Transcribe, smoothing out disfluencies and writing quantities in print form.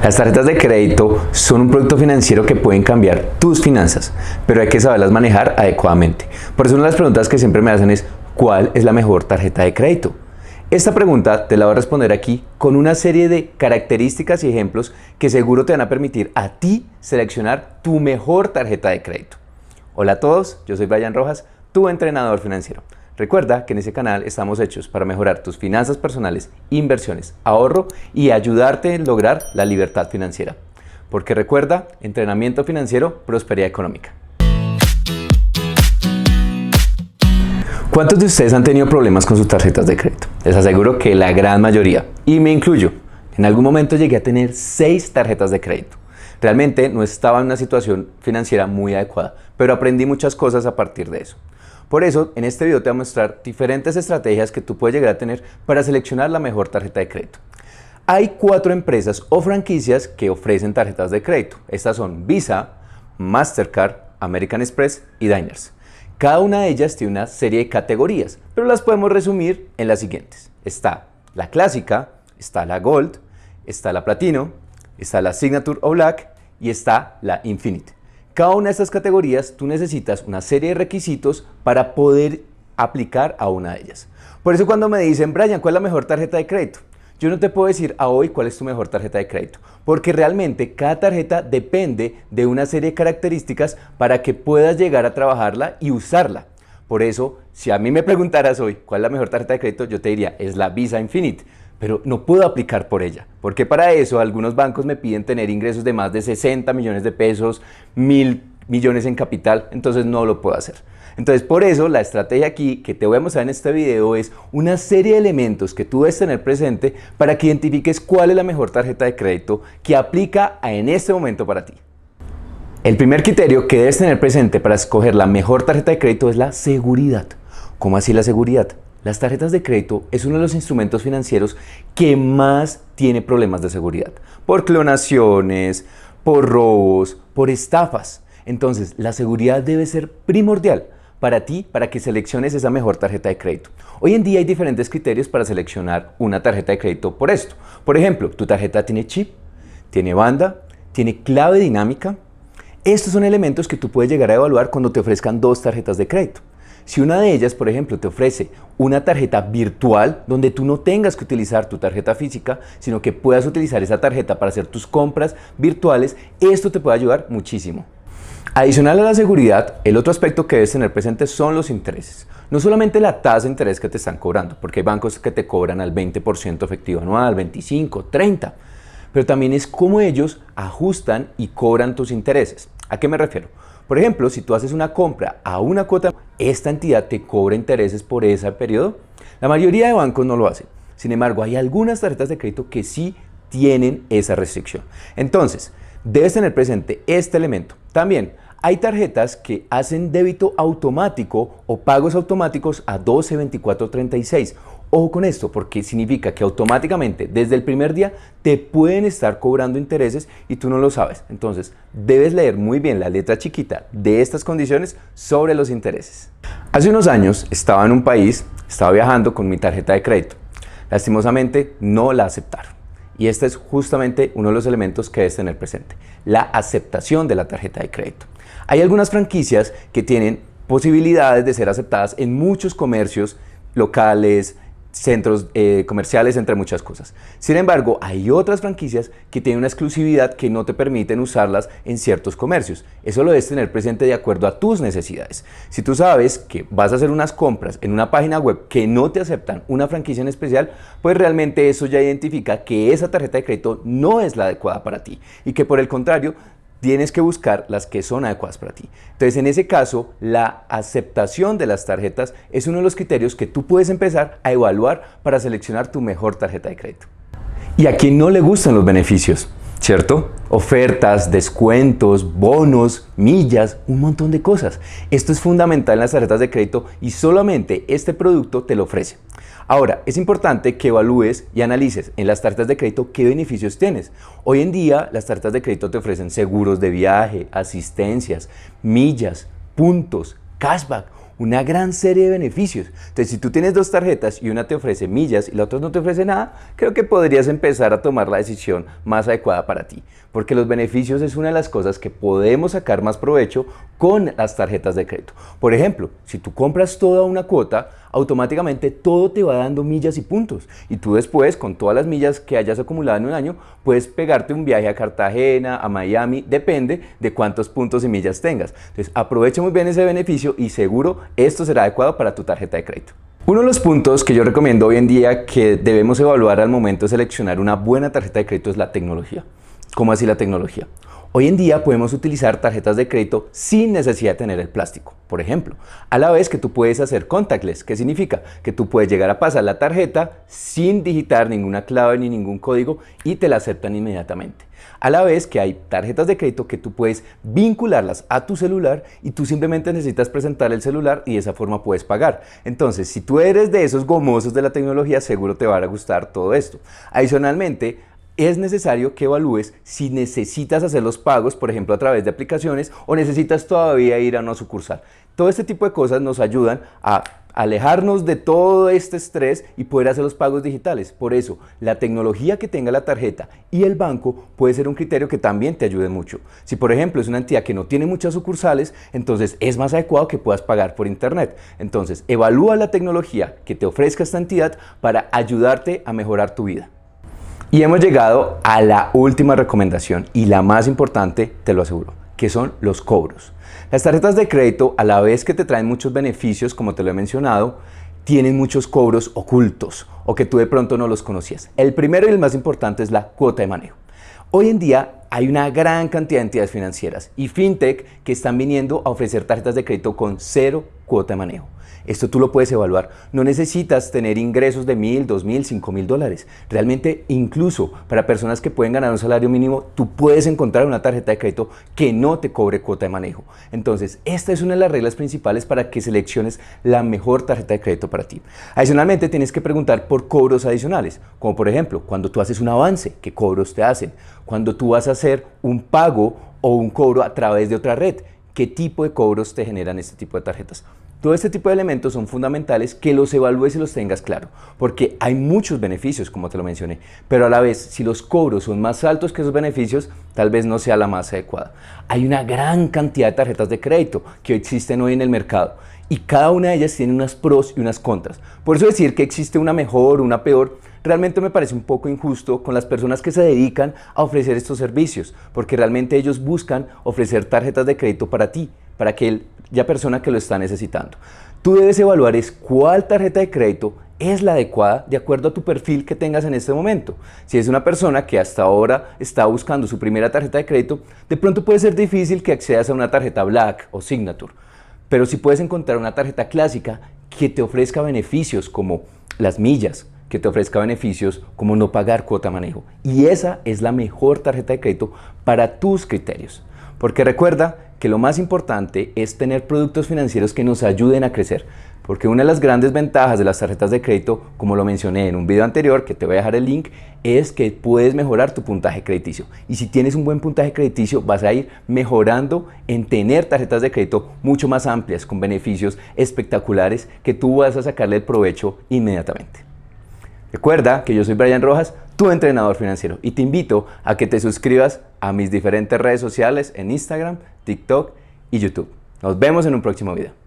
Las tarjetas de crédito son un producto financiero que pueden cambiar tus finanzas, pero hay que saberlas manejar adecuadamente. Por eso una de las preguntas que siempre me hacen es, ¿cuál es la mejor tarjeta de crédito? Esta pregunta te la voy a responder aquí con una serie de características y ejemplos que seguro te van a permitir a ti seleccionar tu mejor tarjeta de crédito. Hola a todos, yo soy Brian Rojas, tu entrenador financiero. Recuerda que en ese canal estamos hechos para mejorar tus finanzas personales, inversiones, ahorro y ayudarte a lograr la libertad financiera. Porque recuerda, entrenamiento financiero, prosperidad económica. ¿Cuántos de ustedes han tenido problemas con sus tarjetas de crédito? Les aseguro que la gran mayoría, y me incluyo. En algún momento llegué a tener 6 tarjetas de crédito. Realmente no estaba en una situación financiera muy adecuada, pero aprendí muchas cosas a partir de eso. Por eso, en este video te voy a mostrar diferentes estrategias que tú puedes llegar a tener para seleccionar la mejor tarjeta de crédito. Hay 4 empresas o franquicias que ofrecen tarjetas de crédito. Estas son Visa, Mastercard, American Express y Diners. Cada una de ellas tiene una serie de categorías, pero las podemos resumir en las siguientes. Está la clásica, está la Gold, está la Platino, está la Signature o Black y está la Infinite. Cada una de estas categorías tú necesitas una serie de requisitos para poder aplicar a una de ellas. Por eso cuando me dicen, Brian, ¿cuál es la mejor tarjeta de crédito? Yo no te puedo decir a hoy cuál es tu mejor tarjeta de crédito, porque realmente cada tarjeta depende de una serie de características para que puedas llegar a trabajarla y usarla. Por eso, si a mí me preguntaras hoy cuál es la mejor tarjeta de crédito, yo te diría, es la Visa Infinite, pero no puedo aplicar por ella, porque para eso algunos bancos me piden tener ingresos de más de 60 millones de pesos, 1.000 millones en capital, entonces no lo puedo hacer. Entonces por eso la estrategia aquí que te voy a mostrar en este video es una serie de elementos que tú debes tener presente para que identifiques cuál es la mejor tarjeta de crédito que aplica en este momento para ti. El primer criterio que debes tener presente para escoger la mejor tarjeta de crédito es la seguridad. ¿Cómo así la seguridad? Las tarjetas de crédito es uno de los instrumentos financieros que más tiene problemas de seguridad. Por clonaciones, por robos, por estafas. Entonces, la seguridad debe ser primordial para ti, para que selecciones esa mejor tarjeta de crédito. Hoy en día hay diferentes criterios para seleccionar una tarjeta de crédito por esto. Por ejemplo, tu tarjeta tiene chip, tiene banda, tiene clave dinámica. Estos son elementos que tú puedes llegar a evaluar cuando te ofrezcan 2 tarjetas de crédito. Si una de ellas, por ejemplo, te ofrece una tarjeta virtual donde tú no tengas que utilizar tu tarjeta física, sino que puedas utilizar esa tarjeta para hacer tus compras virtuales, esto te puede ayudar muchísimo. Adicional a la seguridad, el otro aspecto que debes tener presente son los intereses. No solamente la tasa de interés que te están cobrando, porque hay bancos que te cobran al 20% efectivo anual, 25, 30, pero también es cómo ellos ajustan y cobran tus intereses. ¿A qué me refiero? Por ejemplo, si tú haces una compra a una cuota, esta entidad te cobra intereses por ese periodo. La mayoría de bancos no lo hacen. Sin embargo, hay algunas tarjetas de crédito que sí tienen esa restricción. Entonces, debes tener presente este elemento. También hay tarjetas que hacen débito automático o pagos automáticos a 12, 24, 36. Ojo con esto, porque significa que automáticamente desde el primer día te pueden estar cobrando intereses y tú no lo sabes. Entonces, debes leer muy bien la letra chiquita de estas condiciones sobre los intereses. Hace unos años estaba en un país, estaba viajando con mi tarjeta de crédito. Lastimosamente no la aceptaron. Y este es justamente uno de los elementos que debes tener presente, la aceptación de la tarjeta de crédito. Hay algunas franquicias que tienen posibilidades de ser aceptadas en muchos comercios locales, centros comerciales, entre muchas cosas. Sin embargo, hay otras franquicias que tienen una exclusividad que no te permiten usarlas en ciertos comercios. Eso lo debes tener presente de acuerdo a tus necesidades. Si tú sabes que vas a hacer unas compras en una página web que no te aceptan una franquicia en especial, pues realmente eso ya identifica que esa tarjeta de crédito no es la adecuada para ti y que por el contrario, tienes que buscar las que son adecuadas para ti. Entonces, en ese caso, la aceptación de las tarjetas es uno de los criterios que tú puedes empezar a evaluar para seleccionar tu mejor tarjeta de crédito. ¿Y a quién no le gustan los beneficios? ¿Cierto? Ofertas, descuentos, bonos, millas, un montón de cosas. Esto es fundamental en las tarjetas de crédito y solamente este producto te lo ofrece. Ahora, es importante que evalúes y analices en las tarjetas de crédito qué beneficios tienes. Hoy en día, las tarjetas de crédito te ofrecen seguros de viaje, asistencias, millas, puntos, cashback, una gran serie de beneficios. Entonces, si tú tienes dos tarjetas y una te ofrece millas y la otra no te ofrece nada, creo que podrías empezar a tomar la decisión más adecuada para ti, porque los beneficios es una de las cosas que podemos sacar más provecho con las tarjetas de crédito. Por ejemplo, si tú compras toda una cuota, automáticamente todo te va dando millas y puntos, y tú después, con todas las millas que hayas acumulado en un año, puedes pegarte un viaje a Cartagena, a Miami, depende de cuántos puntos y millas tengas. Entonces, aprovecha muy bien ese beneficio y seguro esto será adecuado para tu tarjeta de crédito. Uno de los puntos que yo recomiendo hoy en día que debemos evaluar al momento de seleccionar una buena tarjeta de crédito es la tecnología. ¿Cómo así la tecnología? Hoy en día podemos utilizar tarjetas de crédito sin necesidad de tener el plástico. Por ejemplo, a la vez que tú puedes hacer contactless, ¿qué significa? Que tú puedes llegar a pasar la tarjeta sin digitar ninguna clave ni ningún código y te la aceptan inmediatamente. A la vez que hay tarjetas de crédito que tú puedes vincularlas a tu celular y tú simplemente necesitas presentar el celular y de esa forma puedes pagar. Entonces, si tú eres de esos gomosos de la tecnología, seguro te va a gustar todo esto. Adicionalmente, es necesario que evalúes si necesitas hacer los pagos, por ejemplo, a través de aplicaciones o necesitas todavía ir a una sucursal. Todo este tipo de cosas nos ayudan a alejarnos de todo este estrés y poder hacer los pagos digitales. Por eso, la tecnología que tenga la tarjeta y el banco puede ser un criterio que también te ayude mucho. Si, por ejemplo, es una entidad que no tiene muchas sucursales, entonces es más adecuado que puedas pagar por internet. Entonces, evalúa la tecnología que te ofrezca esta entidad para ayudarte a mejorar tu vida. Y hemos llegado a la última recomendación y la más importante, te lo aseguro, que son los cobros. Las tarjetas de crédito, a la vez que te traen muchos beneficios, como te lo he mencionado, tienen muchos cobros ocultos o que tú de pronto no los conocías. El primero y el más importante es la cuota de manejo. Hoy en día hay una gran cantidad de entidades financieras y fintech que están viniendo a ofrecer tarjetas de crédito con cero cuota de manejo. Esto tú lo puedes evaluar. No necesitas tener ingresos de $1,000, $2,000, $5,000. Realmente, incluso para personas que pueden ganar un salario mínimo, tú puedes encontrar una tarjeta de crédito que no te cobre cuota de manejo. Entonces, esta es una de las reglas principales para que selecciones la mejor tarjeta de crédito para ti. Adicionalmente, tienes que preguntar por cobros adicionales, como por ejemplo, cuando tú haces un avance, ¿qué cobros te hacen? Cuando tú vas a hacer un pago o un cobro a través de otra red, ¿qué tipo de cobros te generan este tipo de tarjetas? Todo este tipo de elementos son fundamentales que los evalúes y los tengas claro, porque hay muchos beneficios, como te lo mencioné, pero a la vez, si los cobros son más altos que esos beneficios, tal vez no sea la más adecuada. Hay una gran cantidad de tarjetas de crédito que existen hoy en el mercado y cada una de ellas tiene unas pros y unas contras. Por eso decir que existe una mejor o una peor, realmente me parece un poco injusto con las personas que se dedican a ofrecer estos servicios, porque realmente ellos buscan ofrecer tarjetas de crédito para ti, para aquella persona que lo está necesitando. Tú debes evaluar cuál tarjeta de crédito es la adecuada de acuerdo a tu perfil que tengas en este momento. Si es una persona que hasta ahora está buscando su primera tarjeta de crédito, de pronto puede ser difícil que accedas a una tarjeta Black o Signature, pero si puedes encontrar una tarjeta clásica que te ofrezca beneficios como las millas, que te ofrezca beneficios como no pagar cuota de manejo. Y esa es la mejor tarjeta de crédito para tus criterios. Porque recuerda que lo más importante es tener productos financieros que nos ayuden a crecer. Porque una de las grandes ventajas de las tarjetas de crédito, como lo mencioné en un video anterior, que te voy a dejar el link, es que puedes mejorar tu puntaje crediticio. Y si tienes un buen puntaje crediticio, vas a ir mejorando en tener tarjetas de crédito mucho más amplias, con beneficios espectaculares que tú vas a sacarle el provecho inmediatamente. Recuerda que yo soy Brian Rojas, tu entrenador financiero, y te invito a que te suscribas a mis diferentes redes sociales en Instagram, TikTok y YouTube. Nos vemos en un próximo video.